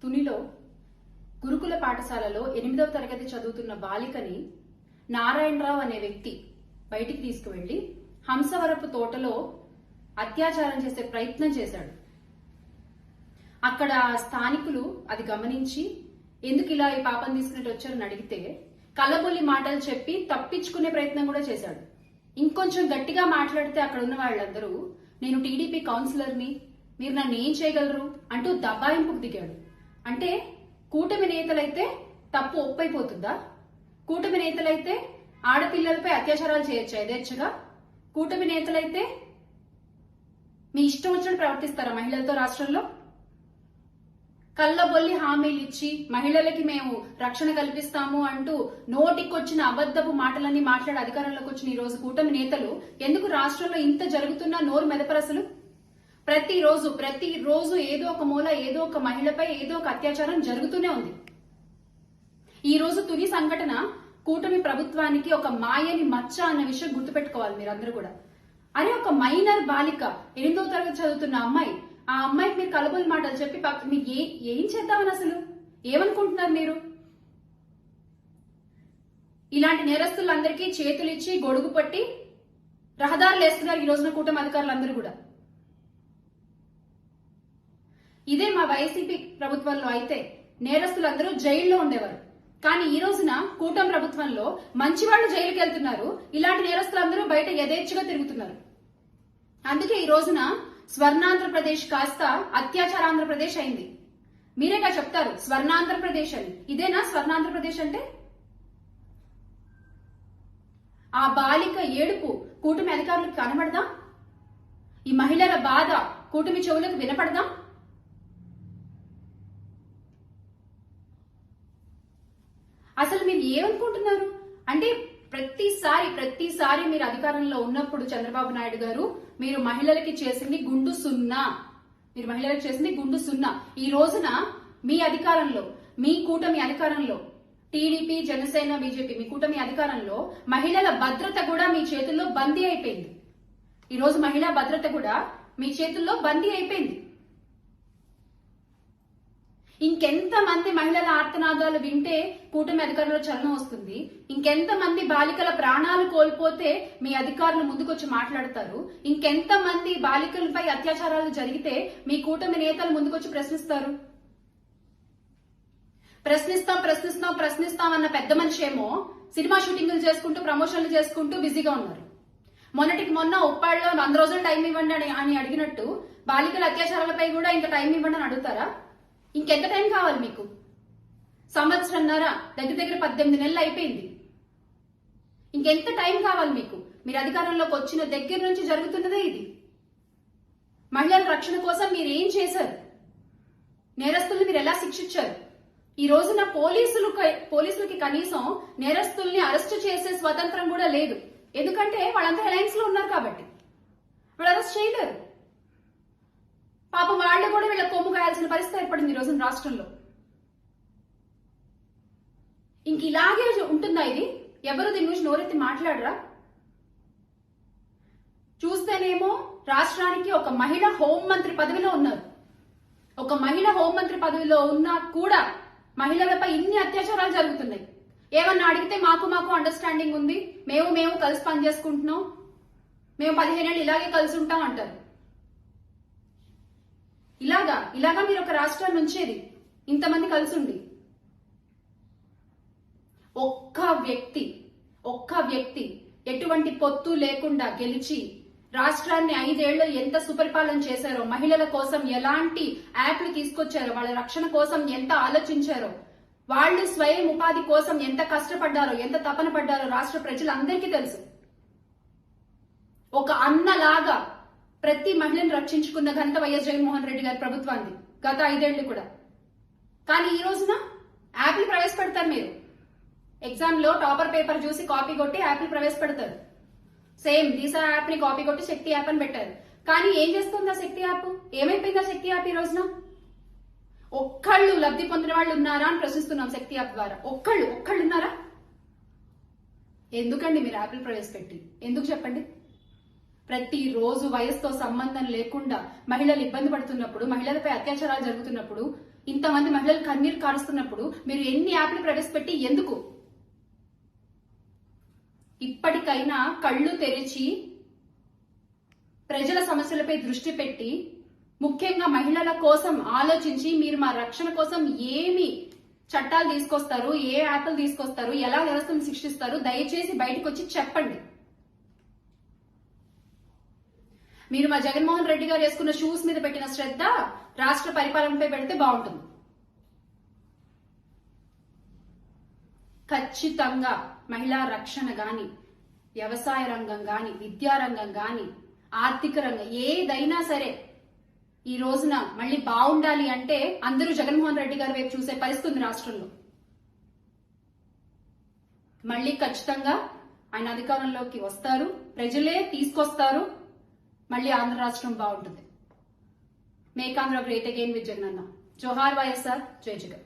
తునిలో గురుకుల పాఠశాలలో 8వ తరగతి చదువుతున్న బాలికని నారాయణరావు అనే వ్యక్తి బయటికి తీసుకువెళ్లి హంసవరపు తోటలో అత్యాచారం చేసే ప్రయత్నం చేశాడు. అక్కడ స్థానికులు అది గమనించి ఎందుకు ఇలా ఈ పాపం తీసుకుని వచ్చారని అడిగితే కలబొల్లి మాటలు చెప్పి తప్పించుకునే ప్రయత్నం కూడా చేశాడు. ఇంకొంచెం గట్టిగా మాట్లాడితే అక్కడ ఉన్న వాళ్ళందరూ నేను టీడీపీ కౌన్సిలర్ని, మీరు నన్ను ఏం చేయగలరు అంటూ దబాయింపుకు దిగాడు. అంటే కూటమి నేతలైతే తప్పు ఒప్పైపోతుందా? కూటమి నేతలైతే ఆడపిల్లలపై అత్యాచారాలు చేయొచ్చా యథేచ్ఛగా? కూటమి నేతలైతే మీ ఇష్టం వచ్చినట్టు ప్రవర్తిస్తారా మహిళలతో రాష్ట్రంలో? కళ్ళబొల్లి హామీలు ఇచ్చి మహిళలకి మేము రక్షణ కల్పిస్తాము అంటూ నోటికొచ్చిన అబద్ధపు మాటలన్నీ మాట్లాడి అధికారంలోకి వచ్చిన ఈ రోజు కూటమి నేతలు ఎందుకు రాష్ట్రంలో ఇంత జరుగుతున్నా నోరు మెదపరసలు? ప్రతిరోజు ఏదో ఒక మూల ఏదో ఒక మహిళపై ఏదో ఒక అత్యాచారం జరుగుతూనే ఉంది. ఈ రోజు తుని సంఘటన కూటమి ప్రభుత్వానికి ఒక మాయని మచ్చ అన్న విషయం గుర్తుపెట్టుకోవాలి మీరందరూ కూడా. అరే, ఒక మైనర్ బాలిక 8వ తరగతి చదువుతున్న అమ్మాయి, ఆ అమ్మాయికి మీరు కలబోలు మాటలు చెప్పి మీకు ఏం చేద్దామని అసలు ఏమనుకుంటున్నారు మీరు? ఇలాంటి నేరస్తులందరికీ చేతులిచ్చి గొడుగు పట్టి రహదారులు వేస్తున్నారు ఈ రోజున కూటమి అధికారులందరూ కూడా. ఇదే మా వైసీపీ ప్రభుత్వంలో అయితే నేరస్తులందరూ జైల్లో ఉండేవారు. కానీ ఈ రోజున కూటమి ప్రభుత్వంలో మంచి వాళ్ళు జైలుకి వెళ్తున్నారు, ఇలాంటి నేరస్తులందరూ బయట యథేచ్ఛగా తిరుగుతున్నారు. అందుకే ఈ రోజున స్వర్ణాంధ్రప్రదేశ్ కాస్త అత్యాచారాంధ్రప్రదేశ్ అయింది. మీరేగా చెప్తారు స్వర్ణాంధ్రప్రదేశ్ అని. ఇదేనా స్వర్ణాంధ్రప్రదేశ్ అంటే? ఆ బాలిక ఏడుపు కూటమి అధికారులకు కనబడదా? ఈ మహిళల బాధ కూటమి చెవులకు వినపడదా? అసలు మీరు ఏమనుకుంటున్నారు? అంటే ప్రతిసారి మీరు అధికారంలో ఉన్నప్పుడు చంద్రబాబు నాయుడు గారు మీరు మహిళలకి చేసింది గుండు సున్నా. ఈ రోజున మీ అధికారంలో, మీ కూటమి అధికారంలో, టీడీపీ జనసేన బీజేపీ మీ కూటమి అధికారంలో మహిళల భద్రత కూడా మీ చేతుల్లో బందీ అయిపోయింది. ఈ రోజు మహిళా భద్రత కూడా మీ చేతుల్లో బందీ అయిపోయింది. ఇంకెంతమంది మహిళల ఆర్తనాదాలు వింటే కూటమి అధికారుల చలనం వస్తుంది? ఇంకెంతమంది బాలికల ప్రాణాలు కోల్పోతే మీ అధికారులు ముందుకొచ్చి మాట్లాడతారు? ఇంకెంతమంది బాలికలపై అత్యాచారాలు జరిగితే మీ కూటమి నేతలు ముందుకొచ్చి ప్రశ్నిస్తారు? ప్రశ్నిస్తాం అన్న పెద్ద మనిషి ఏమో సినిమా షూటింగ్లు చేసుకుంటూ ప్రమోషన్లు చేసుకుంటూ బిజీగా ఉన్నారు. మొన్న ఉప్పాడులో 100 రోజులు టైం ఇవ్వండి అని అడిగినట్టు బాలికల అత్యాచారాలపై కూడా ఇంకా టైం ఇవ్వండి అని అడుగుతారా? ఇంకెంత టైం కావాలి మీకు? సంవత్సరంన్నర, దగ్గర 18 నెలలు అయిపోయింది. ఇంకెంత టైం కావాలి మీకు? మీరు అధికారంలోకి వచ్చిన దగ్గర నుంచి జరుగుతున్నదే ఇది. మహిళల రక్షణ కోసం మీరు ఏం చేశారు? నేరస్తుల్ని మీరు ఎలా శిక్షించారు? ఈ రోజున పోలీసులకి కనీసం నేరస్తుల్ని అరెస్ట్ చేసే స్వతంత్రం కూడా లేదు. ఎందుకంటే వాళ్ళంతా అలయన్స్ లో ఉన్నారు కాబట్టి వాళ్ళు అరెస్ట్ చేయలేరు. పాపం వాళ్ళు కూడా వీళ్ళ కొమ్ము కాయాల్సిన పరిస్థితి ఏర్పడింది ఈ రోజున రాష్ట్రంలో. ఇంక ఇలాగే ఉంటుందా ఇది? ఎవరు దీని గురించి నోరెత్తి మాట్లాడరా? చూస్తేనేమో రాష్ట్రానికి ఒక మహిళ హోంమంత్రి పదవిలో ఉన్నారు. ఒక మహిళ హోంమంత్రి పదవిలో ఉన్నా కూడా మహిళలపై ఇన్ని అత్యాచారాలు జరుగుతున్నాయి. ఏమన్నా అడిగితే మాకు అండర్స్టాండింగ్ ఉంది, మేము కలిసి పనిచేసుకుంటున్నాం, మేము 15 ఏళ్ళు ఇలాగే కలిసి ఉంటాం అంటారు. ఇలాగా మీరు ఒక రాష్ట్రాన్ని ఉంచేది ఇంతమంది కలిసి ఉండి. ఒక్క వ్యక్తి ఎటువంటి పొత్తు లేకుండా గెలిచి రాష్ట్రాన్ని 5 ఏళ్లు ఎంత సుపరిపాలన చేశారో, మహిళల కోసం ఎలాంటి యాప్లు తీసుకొచ్చారో, వాళ్ళ రక్షణ కోసం ఎంత ఆలోచించారో, వాళ్ళు స్వయం ఉపాధి కోసం ఎంత కష్టపడ్డారో, ఎంత తపన పడ్డారో రాష్ట్ర ప్రజలందరికీ తెలుసు. ఒక అన్నలాగా ప్రతి మహిళను రక్షించుకున్న ఘనత వైఎస్ జగన్మోహన్ రెడ్డి గారి ప్రభుత్వాన్ని గత 5 ఏళ్లు కూడా. కానీ ఈ రోజున యాప్లు ప్రవేశపెడతారు. మీరు ఎగ్జామ్ లో టాపర్ పేపర్ చూసి కాపీ కొట్టి యాప్లు ప్రవేశపెడతారు. సేమ్ దిశ యాప్ ని కాపీ కొట్టి శక్తి యాప్ అని పెట్టారు. కానీ ఏం చేస్తుంది ఆ శక్తి యాప్? ఏమైపోయింది ఆ శక్తి యాప్? ఈ రోజున ఒక్కళ్ళు లబ్ధి పొందిన వాళ్ళు ఉన్నారా అని ప్రశ్నిస్తున్నాం. శక్తి యాప్ ద్వారా ఒక్కళ్ళు ఉన్నారా? ఎందుకండి మీరు యాప్లు ప్రవేశపెట్టి? ఎందుకు చెప్పండి? ప్రతిరోజు వయసుతో సంబంధం లేకుండా మహిళలు ఇబ్బంది పడుతున్నప్పుడు, మహిళలపై అత్యాచారాలు జరుగుతున్నప్పుడు ఇంతమంది మహిళలు కన్నీరు కారుస్తున్నప్పుడు మీరు ఎన్ని యాప్లు ప్రవేశపెట్టి ఎందుకు? ఇప్పటికైనా కళ్ళు తెరిచి ప్రజల సమస్యలపై దృష్టి పెట్టి ముఖ్యంగా మహిళల కోసం ఆలోచించి మీరు మా రక్షణ కోసం ఏమి చట్టాలు తీసుకొస్తారు, ఏ యాప్లు తీసుకొస్తారు, ఎలా వ్యవస్థను శిక్షిస్తారు, దయచేసి బయటకు వచ్చి చెప్పండి. మీరు మా జగన్మోహన్ రెడ్డి గారు వేసుకున్న షూస్ మీద పెట్టిన శ్రద్ధ రాష్ట్ర పరిపాలనపై పెడితే బాగుంటుంది. ఖచ్చితంగా మహిళా రక్షణ గాని, వ్యవసాయ రంగం గాని, విద్యారంగం గాని, ఆర్థిక రంగం ఏదైనా సరే ఈ రోజున మళ్ళీ బాగుండాలి అంటే అందరూ జగన్మోహన్ రెడ్డి గారి వైపు చూసే పరిస్థితి ఉంది రాష్ట్రంలో. మళ్ళీ ఖచ్చితంగా ఆయన అధికారంలోకి వస్తారు, ప్రజలే తీసుకొస్తారు, మళ్ళీ ఆంధ్ర రాష్ట్రం బాగుంటుంది. Make Andhra great again with జగనన్న. జోహార్ వైఎస్ఆర్, జై జగన్.